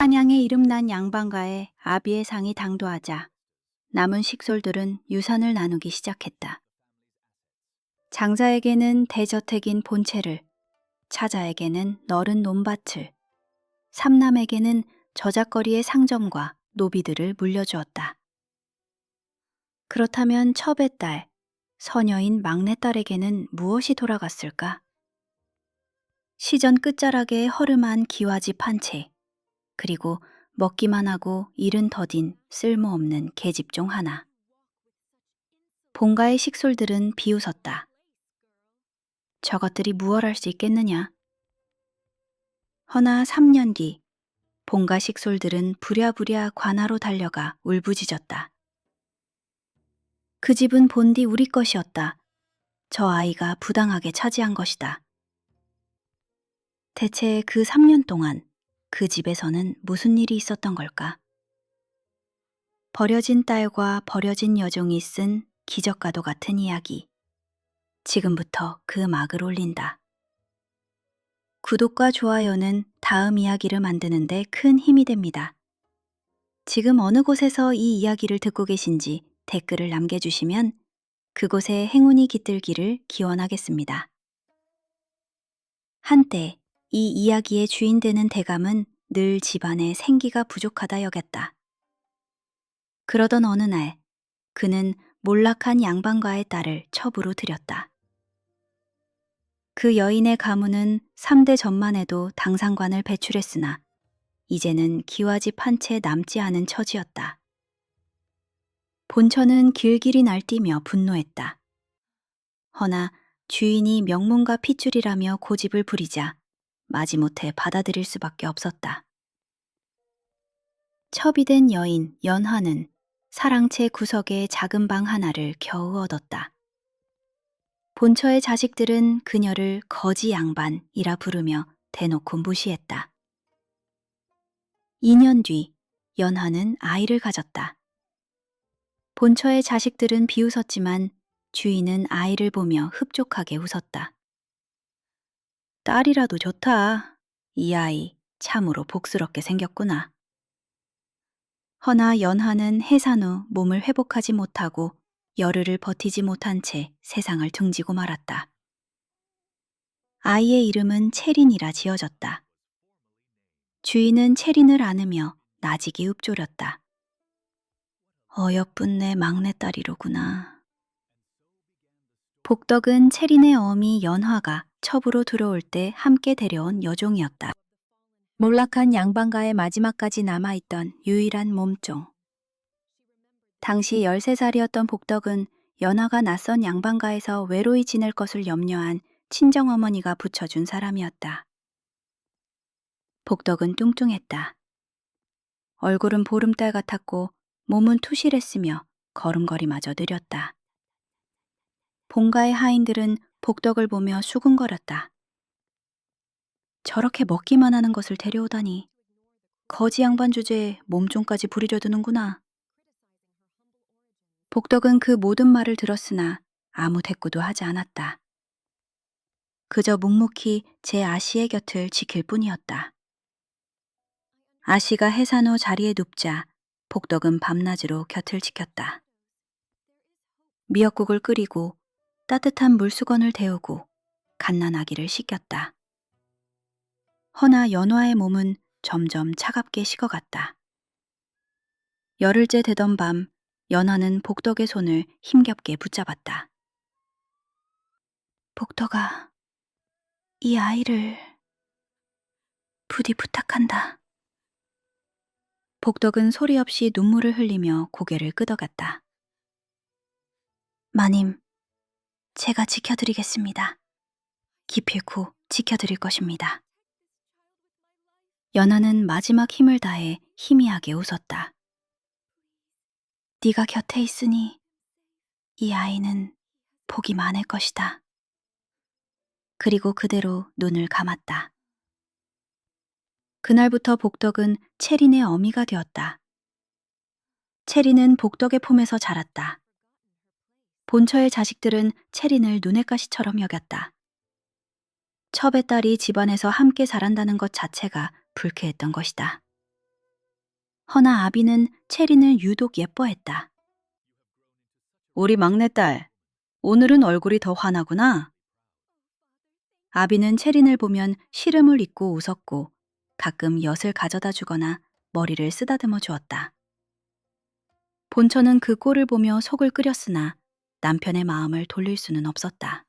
한양에 이름난 양반가에 아비의 상이 당도하자 남은 식솔들은 유산을 나누기 시작했다. 장자에게는 대저택인 본체를, 차자에게는 너른 논밭을, 삼남에게는 저작거리의 상점과 노비들을 물려주었다. 그렇다면 첩의 딸, 서녀인 막내딸에게는 무엇이 돌아갔을까? 시전 끝자락에 허름한 기와집 한 채, 그리고 먹기만 하고 일은 더딘 쓸모없는 계집종 하나. 본가의 식솔들은 비웃었다. 저것들이 무얼 할 수 있겠느냐? 허나 3년 뒤 본가 식솔들은 부랴부랴 관하로 달려가 울부짖었다. 그 집은 본디 우리 것이었다. 저 아이가 부당하게 차지한 것이다. 대체 그 3년 동안 그 집에서는 무슨 일이 있었던 걸까? 버려진 딸과 버려진 여종이 쓴 기적과도 같은 이야기. 지금부터 그 막을 올린다. 구독과 좋아요는 다음 이야기를 만드는데 큰 힘이 됩니다. 지금 어느 곳에서 이 이야기를 듣고 계신지 댓글을 남겨주시면 그곳에 행운이 깃들기를 기원하겠습니다. 한때 이 이야기의 주인 되는 대감은 늘 집안에 생기가 부족하다 여겼다. 그러던 어느 날 그는 몰락한 양반가의 딸을 첩으로 들였다. 그 여인의 가문은 3대 전만 해도 당상관을 배출했으나 이제는 기와집 한 채 남지 않은 처지였다. 본처는 길길이 날뛰며 분노했다. 허나 주인이 명문가 핏줄이라며 고집을 부리자 마지못해 받아들일 수밖에 없었다. 첩이 된 여인 연화는 사랑채 구석의 작은 방 하나를 겨우 얻었다. 본처의 자식들은 그녀를 거지 양반이라 부르며 대놓고 무시했다. 2년 뒤 연화는 아이를 가졌다. 본처의 자식들은 비웃었지만 주인은 아이를 보며 흡족하게 웃었다. 딸이라도 좋다. 이 아이 참으로 복스럽게 생겼구나. 허나 연화는 해산 후 몸을 회복하지 못하고 열흘을 버티지 못한 채 세상을 등지고 말았다. 아이의 이름은 채린이라 지어졌다. 주인은 채린을 안으며 나직이 읊조렸다. 어여쁜 내 막내딸이로구나. 복덕은 채린의 어미 연화가 첩으로 들어올 때 함께 데려온 여종이었다. 몰락한 양반가의 마지막까지 남아있던 유일한 몸종. 당시 13살이었던 복덕은 연화가 낯선 양반가에서 외로이 지낼 것을 염려한 친정어머니가 붙여준 사람이었다. 복덕은 뚱뚱했다. 얼굴은 보름달 같았고 몸은 투실했으며 걸음걸이마저 느렸다. 본가의 하인들은 복덕을 보며 수군거렸다. 저렇게 먹기만 하는 것을 데려오다니 거지 양반 주제에 몸종까지 부리려드는구나. 복덕은 그 모든 말을 들었으나 아무 대꾸도 하지 않았다. 그저 묵묵히 제 아씨의 곁을 지킬 뿐이었다. 아씨가 해산 후 자리에 눕자 복덕은 밤낮으로 곁을 지켰다. 미역국을 끓이고 따뜻한 물수건을 데우고 갓난아기를 씻겼다. 허나 연화의 몸은 점점 차갑게 식어갔다. 열흘째 되던 밤 연화는 복덕의 손을 힘겹게 붙잡았다. 복덕아, 이 아이를 부디 부탁한다. 복덕은 소리 없이 눈물을 흘리며 고개를 끄덕였다. 마님, 제가 지켜드리겠습니다. 기필코 지켜드릴 것입니다. 연하는 마지막 힘을 다해 희미하게 웃었다. 네가 곁에 있으니 이 아이는 복이 많을 것이다. 그리고 그대로 눈을 감았다. 그날부터 복덕은 채린의 어미가 되었다. 채린은 복덕의 품에서 자랐다. 본처의 자식들은 채린을 눈엣 가시처럼 여겼다. 첩의 딸이 집안에서 함께 자란다는 것 자체가 불쾌했던 것이다. 허나 아비는 체린을 유독 예뻐했다. 우리 막내딸, 오늘은 얼굴이 더 환하구나. 아비는 체린을 보면 시름을 잊고 웃었고 가끔 엿을 가져다 주거나 머리를 쓰다듬어 주었다. 본처는 그 꼴을 보며 속을 끓였으나 남편의 마음을 돌릴 수는 없었다.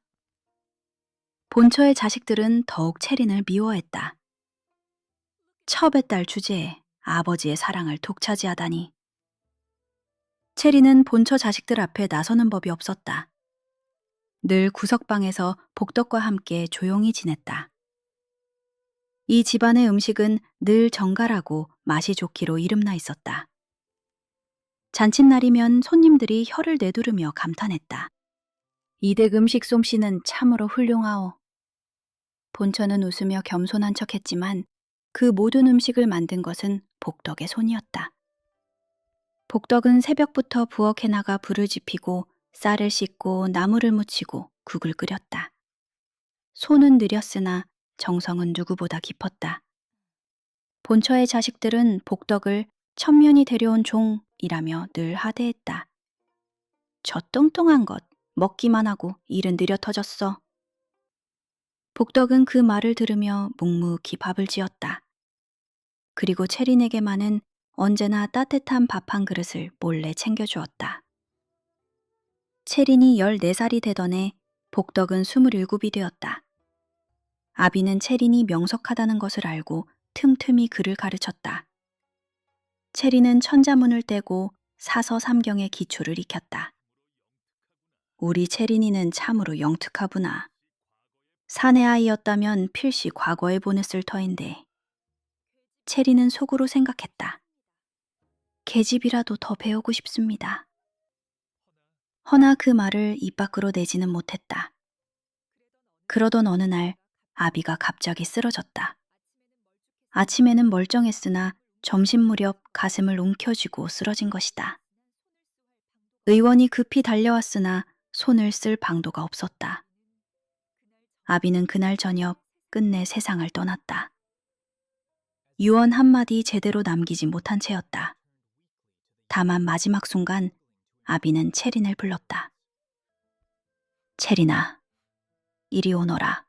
본처의 자식들은 더욱 체린을 미워했다. 첩의 딸 주제에 아버지의 사랑을 독차지하다니. 체린은 본처 자식들 앞에 나서는 법이 없었다. 늘 구석방에서 복덕과 함께 조용히 지냈다. 이 집안의 음식은 늘 정갈하고 맛이 좋기로 이름나 있었다. 잔칫날이면 손님들이 혀를 내두르며 감탄했다. 이댁 음식 솜씨는 참으로 훌륭하오. 본처는 웃으며 겸손한 척했지만 그 모든 음식을 만든 것은 복덕의 손이었다. 복덕은 새벽부터 부엌에 나가 불을 지피고 쌀을 씻고 나물을 무치고 국을 끓였다. 손은 느렸으나 정성은 누구보다 깊었다. 본처의 자식들은 복덕을 천면이 데려온 종이라며 늘 하대했다. 저 뚱뚱한 것, 먹기만 하고 일은 느려 터졌어. 복덕은 그 말을 들으며 묵묵히 밥을 지었다. 그리고 체린에게만은 언제나 따뜻한 밥 한 그릇을 몰래 챙겨주었다. 체린이 14살이 되던 해 복덕은 27이 되었다. 아비는 체린이 명석하다는 것을 알고 틈틈이 그를 가르쳤다. 체린은 천자문을 떼고 사서삼경의 기초를 익혔다. 우리 체린이는 참으로 영특하구나. 사내 아이였다면 필시 과거에 보냈을 터인데. 체린은 속으로 생각했다. 계집이라도 더 배우고 싶습니다. 허나 그 말을 입 밖으로 내지는 못했다. 그러던 어느 날 아비가 갑자기 쓰러졌다. 아침에는 멀쩡했으나 점심 무렵 가슴을 움켜쥐고 쓰러진 것이다. 의원이 급히 달려왔으나 손을 쓸 방도가 없었다. 아비는 그날 저녁 끝내 세상을 떠났다. 유언 한마디 제대로 남기지 못한 채였다. 다만 마지막 순간 아비는 체린을 불렀다. 체린아, 이리 오너라.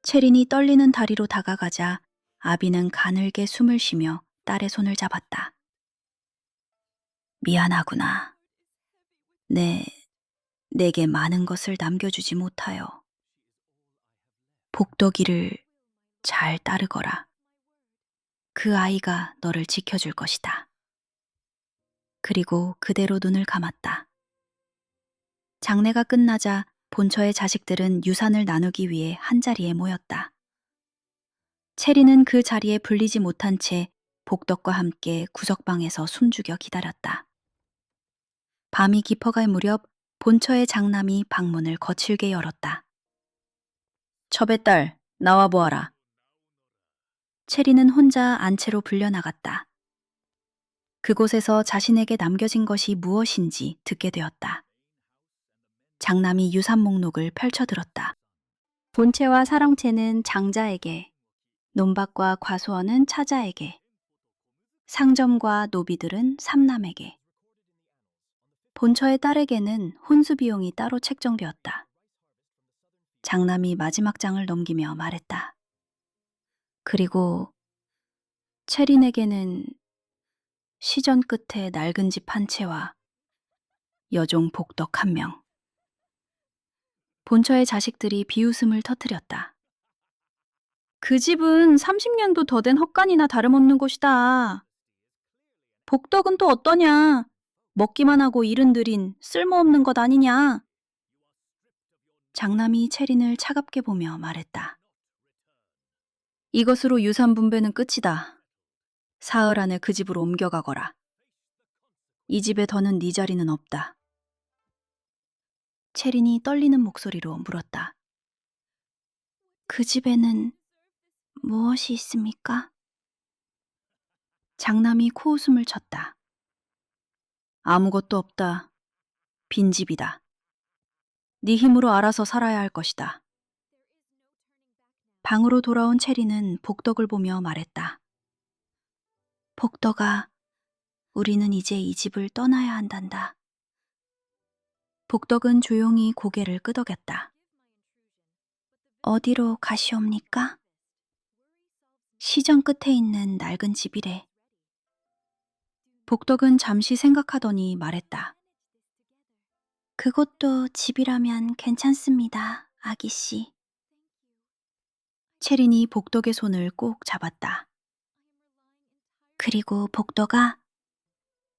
체린이 떨리는 다리로 다가가자 아비는 가늘게 숨을 쉬며 딸의 손을 잡았다. 미안하구나. 내게 많은 것을 남겨주지 못하여. 복덕이를 잘 따르거라. 그 아이가 너를 지켜줄 것이다. 그리고 그대로 눈을 감았다. 장례가 끝나자 본처의 자식들은 유산을 나누기 위해 한자리에 모였다. 체리는 그 자리에 불리지 못한 채 복덕과 함께 구석방에서 숨죽여 기다렸다. 밤이 깊어갈 무렵 본처의 장남이 방문을 거칠게 열었다. 첩의 딸, 나와 보아라. 체리는 혼자 안채로 불려나갔다. 그곳에서 자신에게 남겨진 것이 무엇인지 듣게 되었다. 장남이 유산 목록을 펼쳐들었다. 본체와 사랑채는 장자에게, 논밭과 과수원은 차자에게, 상점과 노비들은 삼남에게, 본처의 딸에게는 혼수 비용이 따로 책정되었다. 장남이 마지막 장을 넘기며 말했다. 그리고 체린에게는 시전 끝에 낡은 집 한 채와 여종 복덕 1명. 본처의 자식들이 비웃음을 터뜨렸다. 그 집은 30년도 더 된 헛간이나 다름없는 곳이다. 복덕은 또 어떠냐? 먹기만 하고 일은 느린 쓸모없는 것 아니냐? 장남이 체린을 차갑게 보며 말했다. 이것으로 유산 분배는 끝이다. 사흘 안에 그 집으로 옮겨가거라. 이 집에 더는 네 자리는 없다. 체린이 떨리는 목소리로 물었다. 그 집에는 무엇이 있습니까? 장남이 코웃음을 쳤다. 아무것도 없다. 빈집이다. 네 힘으로 알아서 살아야 할 것이다. 방으로 돌아온 체리는 복덕을 보며 말했다. 복덕아, 우리는 이제 이 집을 떠나야 한단다. 복덕은 조용히 고개를 끄덕였다. 어디로 가시옵니까? 시정 끝에 있는 낡은 집이래. 복덕은 잠시 생각하더니 말했다. 그것도 집이라면 괜찮습니다, 아기씨. 채린이 복덕의 손을 꼭 잡았다. 그리고 복덕아,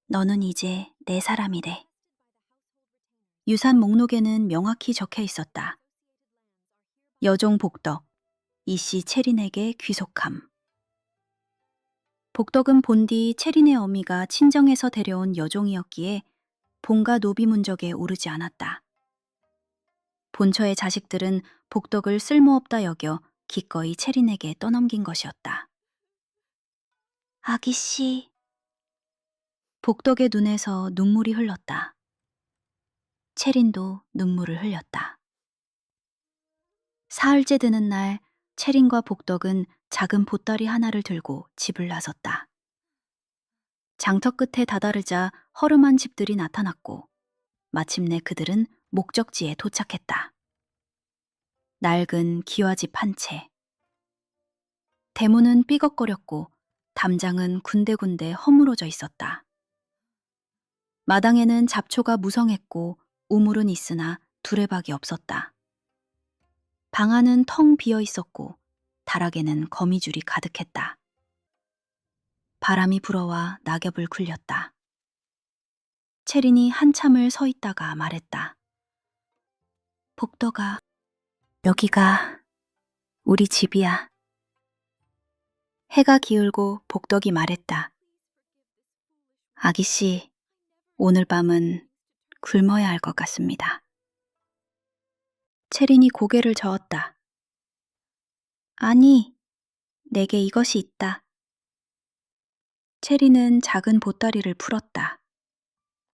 너는 이제 내 사람이래. 유산 목록에는 명확히 적혀 있었다. 여종 복덕, 이씨 채린에게 귀속함. 복덕은 본디 채린의 어미가 친정에서 데려온 여종이었기에 본가 노비 문적에 오르지 않았다. 본처의 자식들은 복덕을 쓸모없다 여겨 기꺼이 채린에게 떠넘긴 것이었다. 아기씨. 복덕의 눈에서 눈물이 흘렀다. 채린도 눈물을 흘렸다. 사흘째 되는 날 채린과 복덕은 작은 보따리 하나를 들고 집을 나섰다. 장터 끝에 다다르자 허름한 집들이 나타났고 마침내 그들은 목적지에 도착했다. 낡은 기와집 한 채. 대문은 삐걱거렸고 담장은 군데군데 허물어져 있었다. 마당에는 잡초가 무성했고 우물은 있으나 두레박이 없었다. 방 안은 텅 비어 있었고 다락에는 거미줄이 가득했다. 바람이 불어와 낙엽을 굴렸다. 채린이 한참을 서 있다가 말했다. 복덕아, 여기가 우리 집이야. 해가 기울고 복덕이 말했다. 아기씨, 오늘 밤은 굶어야 할 것 같습니다. 채린이 고개를 저었다. 아니, 내게 이것이 있다. 채린은 작은 보따리를 풀었다.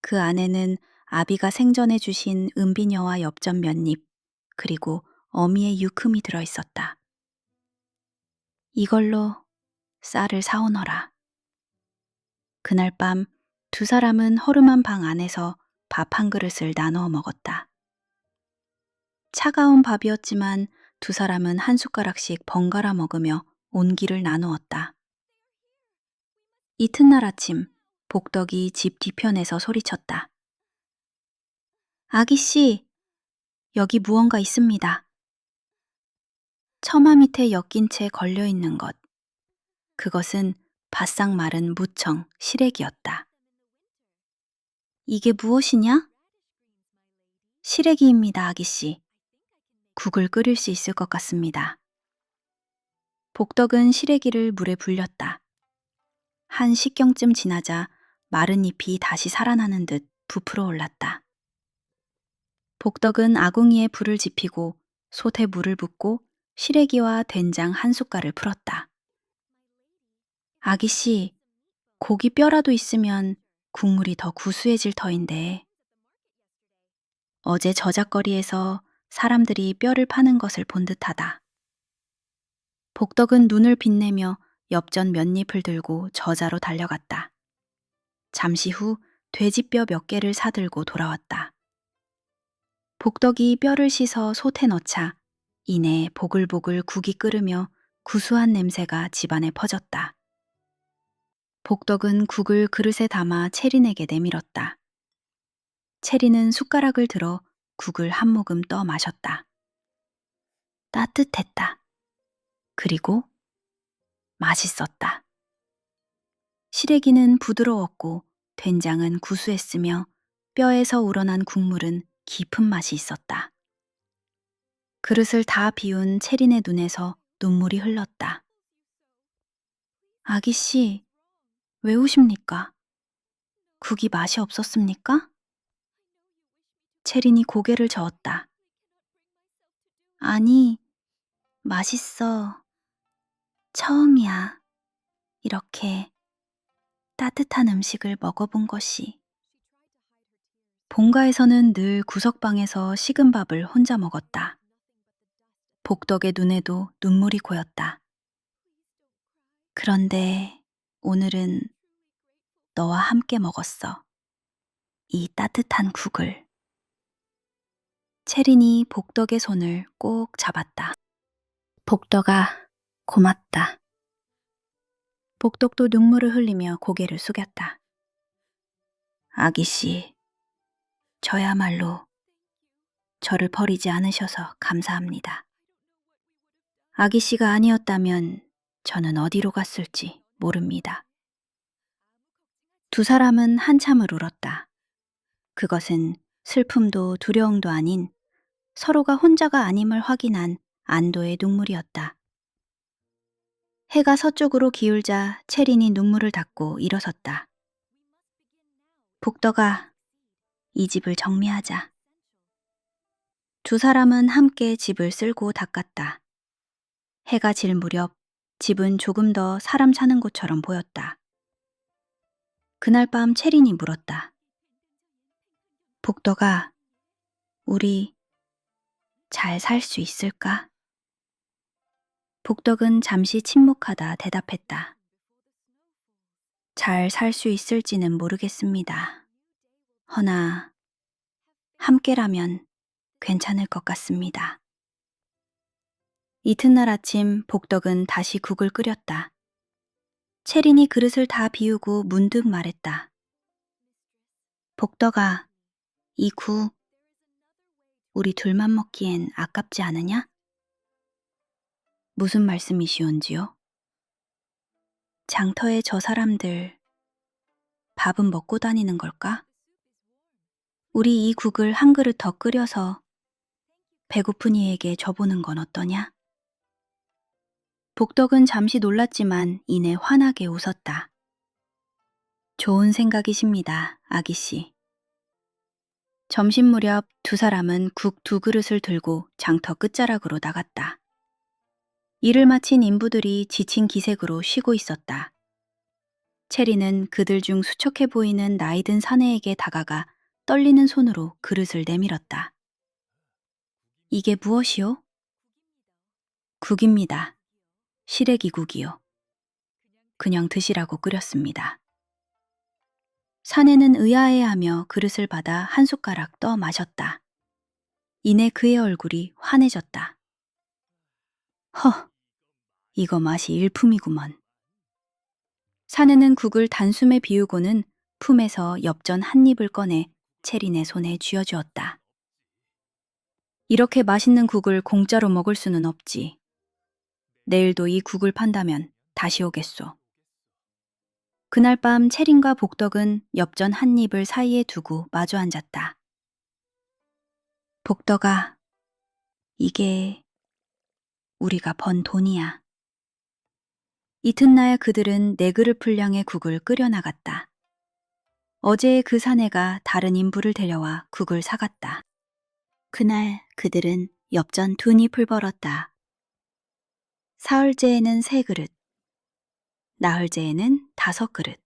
그 안에는 아비가 생전에 주신 은비녀와 엽전 몇 입, 그리고 어미의 유품이 들어있었다. 이걸로 쌀을 사오너라. 그날 밤 두 사람은 허름한 방 안에서 밥 한 그릇을 나누어 먹었다. 차가운 밥이었지만 두 사람은 한 숟가락씩 번갈아 먹으며 온기를 나누었다. 이튿날 아침, 복덕이 집 뒤편에서 소리쳤다. 아기씨, 여기 무언가 있습니다. 처마 밑에 엮인 채 걸려있는 것. 그것은 바싹 마른 무청, 시래기였다. 이게 무엇이냐? 시래기입니다, 아기씨. 국을 끓일 수 있을 것 같습니다. 복덕은 시래기를 물에 불렸다. 한 식경쯤 지나자 마른 잎이 다시 살아나는 듯 부풀어 올랐다. 복덕은 아궁이에 불을 지피고 솥에 물을 붓고 시래기와 된장 한 숟갈을 풀었다. 아기씨, 고기 뼈라도 있으면 국물이 더 구수해질 터인데. 어제 저작거리에서 사람들이 뼈를 파는 것을 본 듯하다. 복덕은 눈을 빛내며 엽전 몇 잎을 들고 저자로 달려갔다. 잠시 후 돼지뼈 몇 개를 사들고 돌아왔다. 복덕이 뼈를 씻어 솥에 넣자 이내 보글보글 국이 끓으며 구수한 냄새가 집안에 퍼졌다. 복덕은 국을 그릇에 담아 채린에게 내밀었다. 채린은 숟가락을 들어 국을 한 모금 떠 마셨다. 따뜻했다. 그리고 맛있었다. 시래기는 부드러웠고 된장은 구수했으며 뼈에서 우러난 국물은 깊은 맛이 있었다. 그릇을 다 비운 채린의 눈에서 눈물이 흘렀다. 아기씨, 왜 우십니까? 국이 맛이 없었습니까? 채린이 고개를 저었다. 아니, 맛있어. 처음이야. 이렇게 따뜻한 음식을 먹어본 것이. 본가에서는 늘 구석방에서 식은 밥을 혼자 먹었다. 복덕의 눈에도 눈물이 고였다. 그런데 오늘은 너와 함께 먹었어. 이 따뜻한 국을. 채린이 복덕의 손을 꼭 잡았다. 복덕아, 고맙다. 복덕도 눈물을 흘리며 고개를 숙였다. 아기씨, 저야말로 저를 버리지 않으셔서 감사합니다. 아기씨가 아니었다면 저는 어디로 갔을지 모릅니다. 두 사람은 한참을 울었다. 그것은 슬픔도 두려움도 아닌 서로가 혼자가 아님을 확인한 안도의 눈물이었다. 해가 서쪽으로 기울자 채린이 눈물을 닦고 일어섰다. 복덕아, 이 집을 정리하자. 두 사람은 함께 집을 쓸고 닦았다. 해가 질 무렵 집은 조금 더 사람 사는 곳처럼 보였다. 그날 밤 채린이 물었다. 복덕아, 우리 잘 살 수 있을까? 복덕은 잠시 침묵하다 대답했다. 잘 살 수 있을지는 모르겠습니다. 허나 함께라면 괜찮을 것 같습니다. 이튿날 아침 복덕은 다시 국을 끓였다. 채린이 그릇을 다 비우고 문득 말했다. 복덕아, 이 국 우리 둘만 먹기엔 아깝지 않으냐? 무슨 말씀이시온지요? 장터에 저 사람들 밥은 먹고 다니는 걸까? 우리 이 국을 한 그릇 더 끓여서 배고픈 이에게 줘보는 건 어떠냐? 복덕은 잠시 놀랐지만 이내 환하게 웃었다. 좋은 생각이십니다, 아기씨. 점심 무렵 두 사람은 국 두 그릇을 들고 장터 끝자락으로 나갔다. 일을 마친 인부들이 지친 기색으로 쉬고 있었다. 체리는 그들 중 수척해 보이는 나이든 사내에게 다가가 떨리는 손으로 그릇을 내밀었다. 이게 무엇이요? 국입니다. 시래기국이요. 그냥 드시라고 끓였습니다. 사내는 의아해하며 그릇을 받아 한 숟가락 떠 마셨다. 이내 그의 얼굴이 환해졌다. 허, 이거 맛이 일품이구먼. 사내는 국을 단숨에 비우고는 품에서 엽전 한 입을 꺼내 체린의 손에 쥐어주었다. 이렇게 맛있는 국을 공짜로 먹을 수는 없지. 내일도 이 국을 판다면 다시 오겠소. 그날 밤 채린과 복덕은 엽전 한 입을 사이에 두고 마주 앉았다. 복덕아, 이게 우리가 번 돈이야. 이튿날 그들은 네 그릇 분량의 국을 끓여나갔다. 어제의 그 사내가 다른 인부를 데려와 국을 사갔다. 그날 그들은 엽전 두 잎을 벌었다. 사흘째에는 세 그릇, 나흘째에는 5그릇.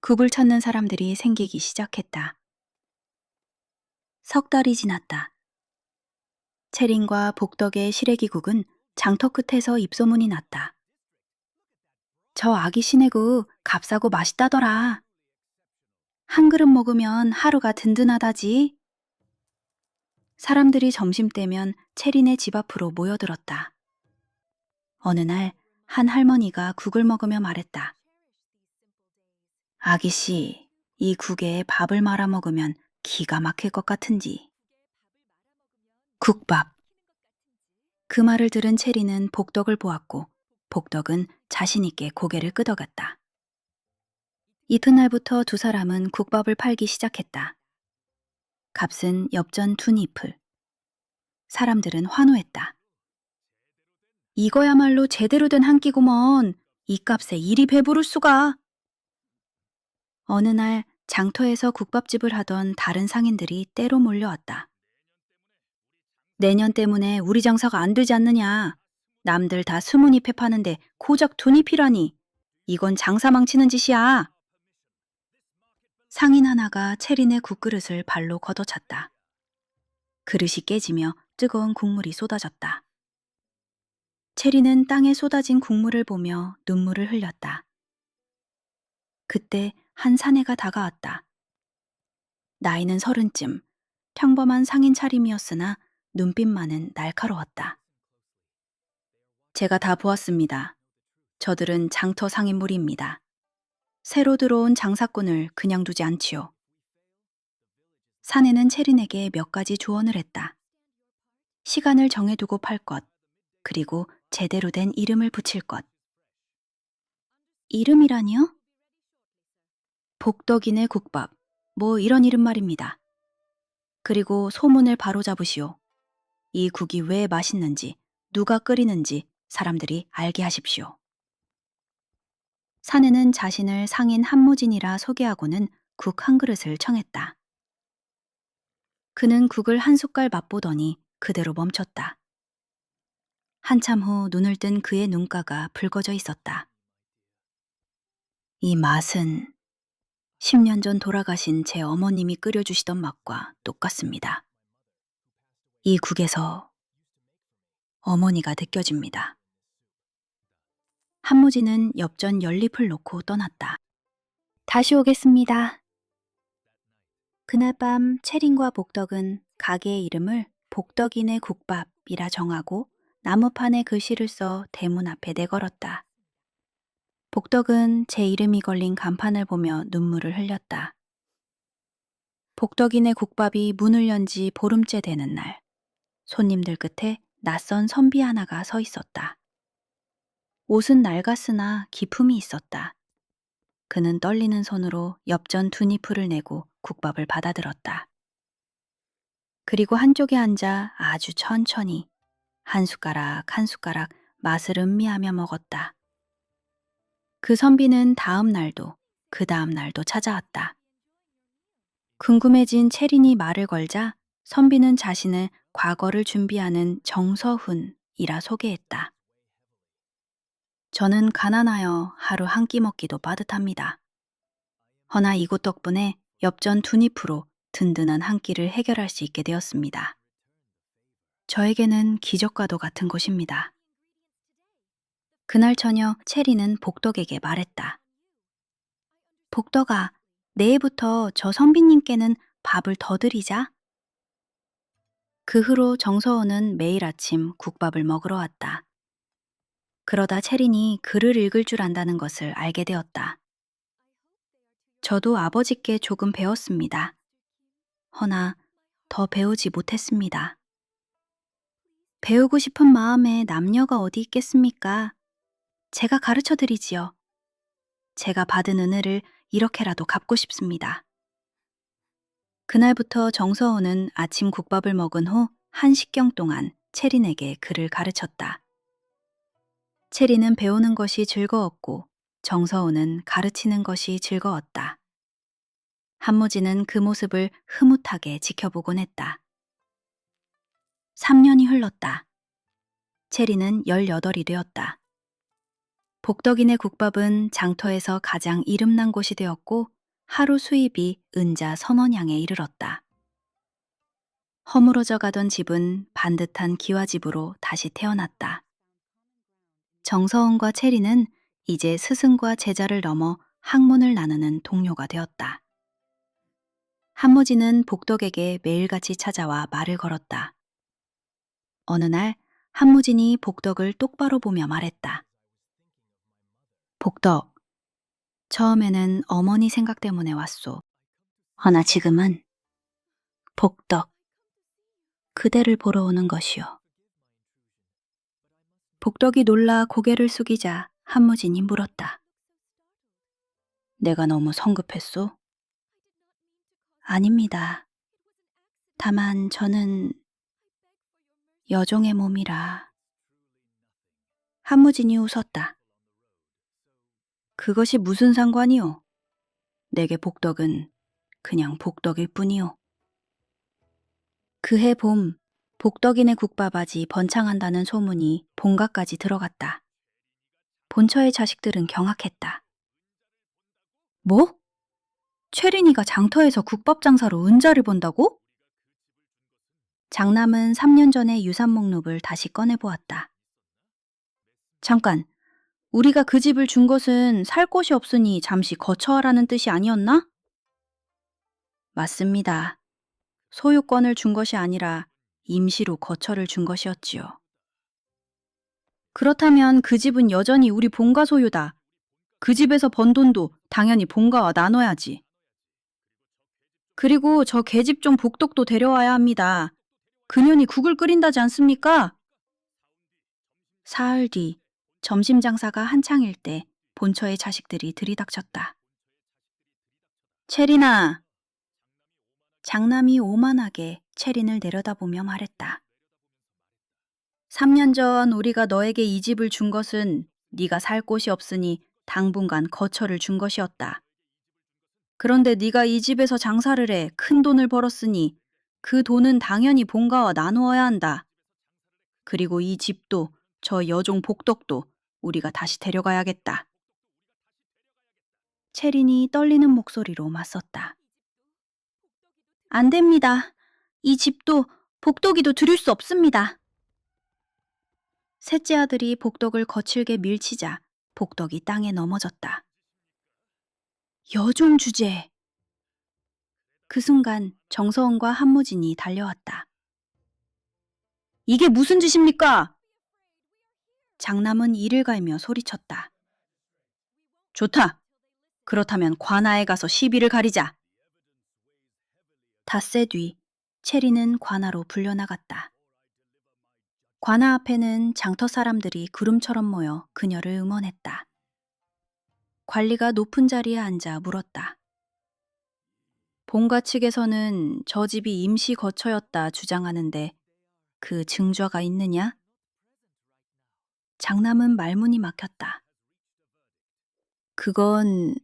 국을 찾는 사람들이 생기기 시작했다. 석 달이 지났다. 채린과 복덕의 시래기국은 장터 끝에서 입소문이 났다. 저 아기 시내국 값싸고 맛있다더라. 한 그릇 먹으면 하루가 든든하다지. 사람들이 점심때면 채린의 집 앞으로 모여들었다. 어느 날 한 할머니가 국을 먹으며 말했다. 아기씨, 이 국에 밥을 말아 먹으면 기가 막힐 것 같은지. 국밥. 그 말을 들은 채린은 복덕을 보았고 복덕은 자신 있게 고개를 끄덕였다. 이튿날부터 두 사람은 국밥을 팔기 시작했다. 값은 엽전 2잎을. 사람들은 환호했다. 이거야말로 제대로 된 한 끼구먼. 이 값에 이리 배부를 수가. 어느 날 장터에서 국밥집을 하던 다른 상인들이 때로 몰려왔다. 내년 때문에 우리 장사가 안 되지 않느냐. 남들 다 20잎에 파는데 고작 2잎이라니. 이건 장사 망치는 짓이야. 상인 하나가 채린의 국그릇을 발로 걷어찼다. 그릇이 깨지며 뜨거운 국물이 쏟아졌다. 채린은 땅에 쏟아진 국물을 보며 눈물을 흘렸다. 그때 한 사내가 다가왔다. 나이는 30쯤, 평범한 상인 차림이었으나 눈빛만은 날카로웠다. 제가 다 보았습니다. 저들은 장터 상인물입니다. 새로 들어온 장사꾼을 그냥 두지 않지요. 사내는 체린에게 몇 가지 조언을 했다. 시간을 정해두고 팔 것, 그리고 제대로 된 이름을 붙일 것. 이름이라니요? 복덕이네 국밥, 뭐 이런 이름 말입니다. 그리고 소문을 바로잡으시오. 이 국이 왜 맛있는지, 누가 끓이는지 사람들이 알게 하십시오. 사내는 자신을 상인 한무진이라 소개하고는 국 한 그릇을 청했다. 그는 국을 한 숟갈 맛보더니 그대로 멈췄다. 한참 후 눈을 뜬 그의 눈가가 붉어져 있었다. 이 맛은 10년 전 돌아가신 제 어머님이 끓여주시던 맛과 똑같습니다. 이 국에서 어머니가 느껴집니다. 한무지는 엽전 연잎을 놓고 떠났다. 다시 오겠습니다. 그날 밤 채린과 복덕은 가게의 이름을 복덕이네 국밥이라 정하고 나무판에 글씨를 써 대문 앞에 내걸었다. 복덕은 제 이름이 걸린 간판을 보며 눈물을 흘렸다. 복덕이네 국밥이 문을 연 지 보름째 되는 날, 손님들 끝에 낯선 선비 하나가 서 있었다. 옷은 낡았으나 기품이 있었다. 그는 떨리는 손으로 엽전 2니풀을 내고 국밥을 받아들었다. 그리고 한쪽에 앉아 아주 천천히 한 숟가락 한 숟가락 맛을 음미하며 먹었다. 그 선비는 다음 날도 그 다음 날도 찾아왔다. 궁금해진 채린이 말을 걸자 선비는 자신을 과거를 준비하는 정서훈이라 소개했다. 저는 가난하여 하루 한 끼 먹기도 빠듯합니다. 허나 이곳 덕분에 엽전 2니프로 든든한 한 끼를 해결할 수 있게 되었습니다. 저에게는 기적과도 같은 곳입니다. 그날 저녁 체리는 복덕에게 말했다. 복덕아, 내일부터 저 선비님께는 밥을 더 드리자. 그 후로 정서원은 매일 아침 국밥을 먹으러 왔다. 그러다 체린이 글을 읽을 줄 안다는 것을 알게 되었다. 저도 아버지께 조금 배웠습니다. 허나 더 배우지 못했습니다. 배우고 싶은 마음에 남녀가 어디 있겠습니까? 제가 가르쳐 드리지요. 제가 받은 은혜를 이렇게라도 갚고 싶습니다. 그날부터 정서원은 아침 국밥을 먹은 후 1식경 동안 체린에게 글을 가르쳤다. 체린은 배우는 것이 즐거웠고 정서원은 가르치는 것이 즐거웠다. 한무지는 그 모습을 흐뭇하게 지켜보곤 했다. 3년이 흘렀다. 체리는 18이 되었다. 복덕이네 국밥은 장터에서 가장 이름난 곳이 되었고 하루 수입이 은자 1000원양에 이르렀다. 허물어져 가던 집은 반듯한 기와집으로 다시 태어났다. 정서원과 체리는 이제 스승과 제자를 넘어 학문을 나누는 동료가 되었다. 한무지는 복덕에게 매일같이 찾아와 말을 걸었다. 어느 날 한무진이 복덕을 똑바로 보며 말했다. 복덕, 처음에는 어머니 생각 때문에 왔소. 허나 지금은 복덕, 그대를 보러 오는 것이오. 복덕이 놀라 고개를 숙이자 한무진이 물었다. 내가 너무 성급했소? 아닙니다. 다만 저는 여종의 몸이라. 한무진이 웃었다. 그것이 무슨 상관이오? 내게 복덕은 그냥 복덕일 뿐이오. 그해 봄, 복덕이네 국밥아지 번창한다는 소문이 본가까지 들어갔다. 본처의 자식들은 경악했다. 뭐? 최린이가 장터에서 국밥 장사로 은자를 번다고? 장남은 3년 전에 유산 목록을 다시 꺼내보았다. 잠깐, 우리가 그 집을 준 것은 살 곳이 없으니 잠시 거처하라는 뜻이 아니었나? 맞습니다. 소유권을 준 것이 아니라 임시로 거처를 준 것이었지요. 그렇다면 그 집은 여전히 우리 본가 소유다. 그 집에서 번 돈도 당연히 본가와 나눠야지. 그리고 저 계집 종 복덕도 데려와야 합니다. 그년이 국을 끓인다지 않습니까? 사흘 뒤 점심 장사가 한창일 때 본처의 자식들이 들이닥쳤다. 체리나! 장남이 오만하게 체린을 내려다보며 말했다. 3년 전 우리가 너에게 이 집을 준 것은 네가 살 곳이 없으니 당분간 거처를 준 것이었다. 그런데 네가 이 집에서 장사를 해 큰 돈을 벌었으니 그 돈은 당연히 본가와 나누어야 한다. 그리고 이 집도 저 여종 복덕도 우리가 다시 데려가야겠다. 체린이 떨리는 목소리로 맞섰다. 안 됩니다. 이 집도 복덕이도 드릴 수 없습니다. 셋째 아들이 복덕을 거칠게 밀치자 복덕이 땅에 넘어졌다. 여종 주제! 그 순간 정서원과 한무진이 달려왔다. 이게 무슨 짓입니까? 장남은 이를 갈며 소리쳤다. 좋다. 그렇다면 관아에 가서 시비를 가리자. 닷새 뒤 체리는 관아로 불려나갔다. 관아 앞에는 장터 사람들이 구름처럼 모여 그녀를 응원했다. 관리가 높은 자리에 앉아 물었다. 본가 측에서는 저 집이 임시 거처였다 주장하는데 그 증거가 있느냐? 장남은 말문이 막혔다. 그건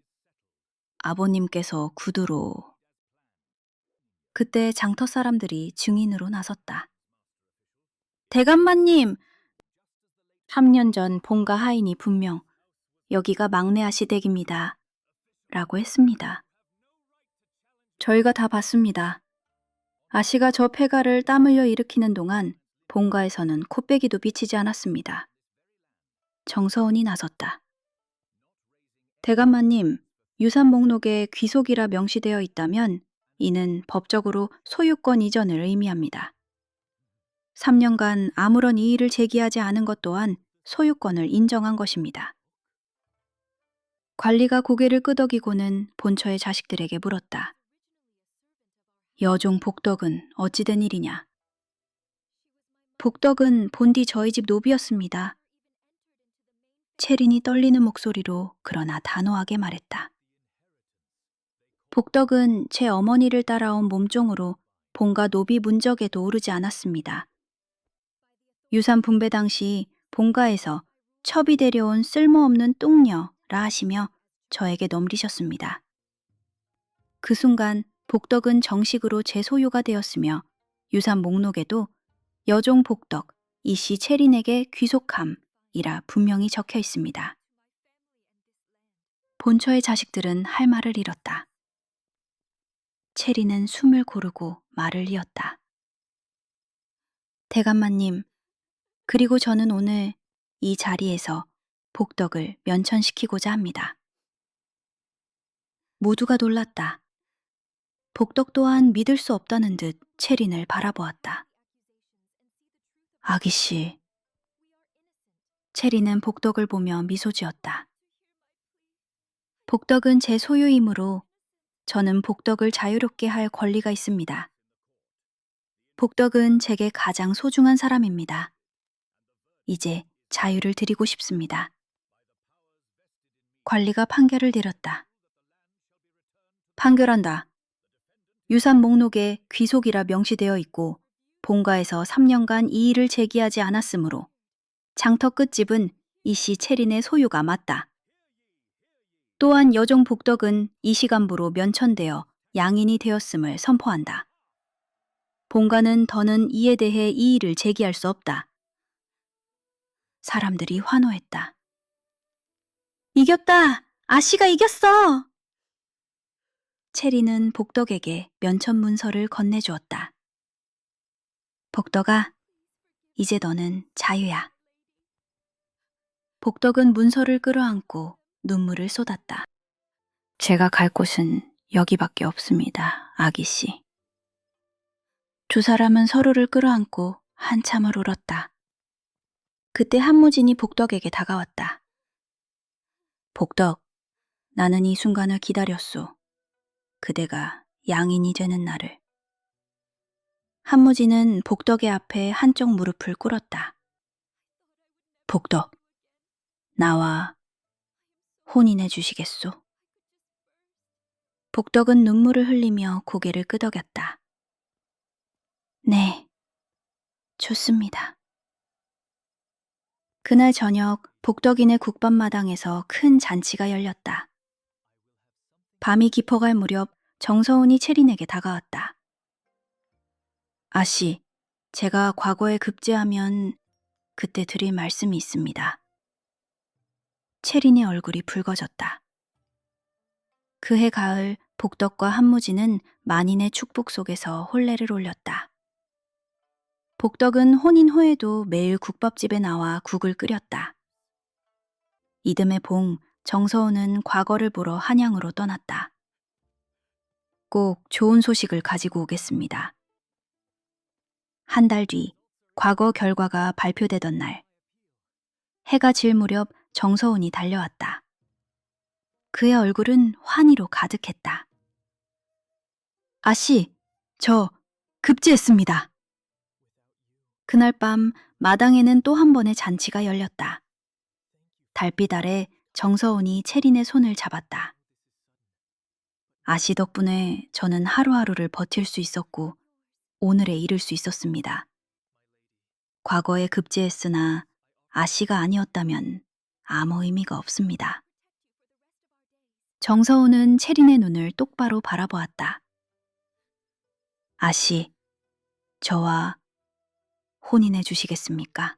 아버님께서 구두로. 그때 장터 사람들이 증인으로 나섰다. 대감마님! 3년 전 본가 하인이 분명 여기가 막내 아씨 댁입니다. 라고 했습니다. 저희가 다 봤습니다. 아씨가 저 폐가를 땀 흘려 일으키는 동안 본가에서는 코빼기도 비치지 않았습니다. 정서원이 나섰다. 대감마님, 유산 목록에 귀속이라 명시되어 있다면 이는 법적으로 소유권 이전을 의미합니다. 3년간 아무런 이의를 제기하지 않은 것 또한 소유권을 인정한 것입니다. 관리가 고개를 끄덕이고는 본처의 자식들에게 물었다. 여종 복덕은 어찌 된 일이냐? 복덕은 본디 저희 집 노비였습니다. 체린이 떨리는 목소리로 그러나 단호하게 말했다. 복덕은 제 어머니를 따라온 몸종으로 본가 노비 문적에도 오르지 않았습니다. 유산 분배 당시 본가에서 첩이 데려온 쓸모없는 똥녀라 하시며 저에게 넘기셨습니다. 그 순간 복덕은 정식으로 제 소유가 되었으며 유산 목록에도 여종 복덕, 이씨 체린에게 귀속함이라 분명히 적혀 있습니다. 본처의 자식들은 할 말을 잃었다. 체린은 숨을 고르고 말을 이었다. 대감마님, 그리고 저는 오늘 이 자리에서 복덕을 면천시키고자 합니다. 모두가 놀랐다. 복덕 또한 믿을 수 없다는 듯 체린을 바라보았다. 아기씨. 체린은 복덕을 보며 미소 지었다. 복덕은 제 소유이므로 저는 복덕을 자유롭게 할 권리가 있습니다. 복덕은 제게 가장 소중한 사람입니다. 이제 자유를 드리고 싶습니다. 관리가 판결을 내렸다. 판결한다. 유산 목록에 귀속이라 명시되어 있고 본가에서 3년간 이의를 제기하지 않았으므로 장터 끝집은 이씨 체린의 소유가 맞다. 또한 여종 복덕은 이 시간부로 면천되어 양인이 되었음을 선포한다. 본가는 더는 이에 대해 이의를 제기할 수 없다. 사람들이 환호했다. 이겼다! 아씨가 이겼어! 체리는 복덕에게 면천 문서를 건네주었다. 복덕아, 이제 너는 자유야. 복덕은 문서를 끌어안고 눈물을 쏟았다. 제가 갈 곳은 여기밖에 없습니다, 아기 씨. 두 사람은 서로를 끌어안고 한참을 울었다. 그때 한무진이 복덕에게 다가왔다. 복덕, 나는 이 순간을 기다렸소. 그대가 양인이 되는 날을. 한무진은 복덕의 앞에 한쪽 무릎을 꿇었다. 복덕, 나와 혼인해 주시겠소? 복덕은 눈물을 흘리며 고개를 끄덕였다. 네, 좋습니다. 그날 저녁 복덕이네 국밥마당에서 큰 잔치가 열렸다. 밤이 깊어갈 무렵 정서훈이 채린에게 다가왔다. 아씨, 제가 과거에 급제하면 그때 드릴 말씀이 있습니다. 채린의 얼굴이 붉어졌다. 그해 가을 복덕과 한무진은 만인의 축복 속에서 혼례를 올렸다. 복덕은 혼인 후에도 매일 국밥집에 나와 국을 끓였다. 이듬해 봉, 정서훈은 과거를 보러 한양으로 떠났다. 꼭 좋은 소식을 가지고 오겠습니다. 한 달 뒤, 과거 결과가 발표되던 날, 해가 질 무렵 정서훈이 달려왔다. 그의 얼굴은 환희로 가득했다. 아씨, 저 급제했습니다. 그날 밤 마당에는 또 한 번의 잔치가 열렸다. 달빛 아래 정서훈이 채린의 손을 잡았다. 아씨 덕분에 저는 하루하루를 버틸 수 있었고 오늘에 이를 수 있었습니다. 과거에 급제했으나 아씨가 아니었다면 아무 의미가 없습니다. 정서훈은 채린의 눈을 똑바로 바라보았다. 아씨, 저와 혼인해 주시겠습니까?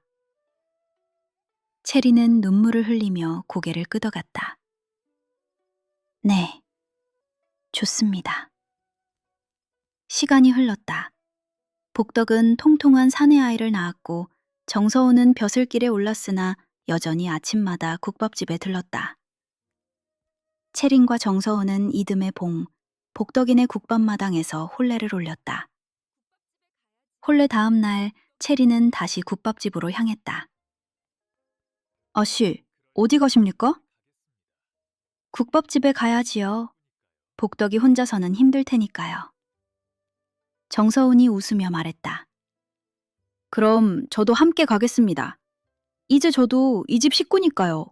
채린은 눈물을 흘리며 고개를 끄덕였다. 네, 좋습니다. 시간이 흘렀다. 복덕은 통통한 사내 아이를 낳았고 정서훈은 벼슬길에 올랐으나 여전히 아침마다 국밥집에 들렀다. 채린과 정서훈은 이듬해 봉, 복덕이네 국밥마당에서 혼례를 올렸다. 혼례 다음 날 채린은 다시 국밥집으로 향했다. 아씨, 어디 가십니까? 국밥집에 가야지요. 복덕이 혼자서는 힘들 테니까요. 정서훈이 웃으며 말했다. 그럼 저도 함께 가겠습니다. 이제 저도 이 집 식구니까요.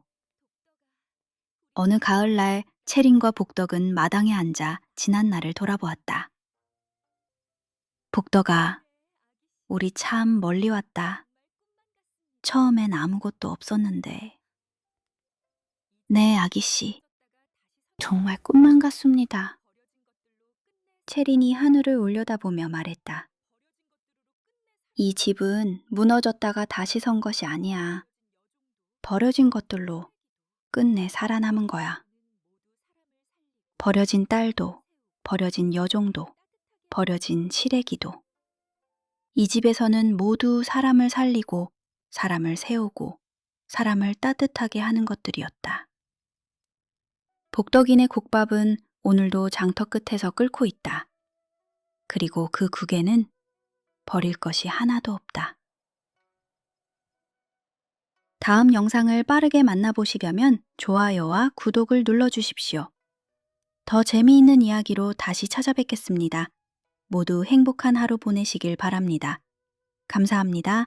어느 가을날 채린과 복덕은 마당에 앉아 지난 날을 돌아보았다. 복덕아, 우리 참 멀리 왔다. 처음엔 아무것도 없었는데. 네, 아기씨. 정말 꿈만 같습니다. 채린이 하늘을 올려다보며 말했다. 이 집은 무너졌다가 다시 선 것이 아니야. 버려진 것들로 끝내 살아남은 거야. 버려진 딸도, 버려진 여종도, 버려진 시래기도. 이 집에서는 모두 사람을 살리고, 사람을 세우고, 사람을 따뜻하게 하는 것들이었다. 복덕이네 국밥은 오늘도 장터 끝에서 끓고 있다. 그리고 그 국에는 버릴 것이 하나도 없다. 다음 영상을 빠르게 만나보시려면 좋아요와 구독을 눌러주십시오. 더 재미있는 이야기로 다시 찾아뵙겠습니다. 모두 행복한 하루 보내시길 바랍니다. 감사합니다.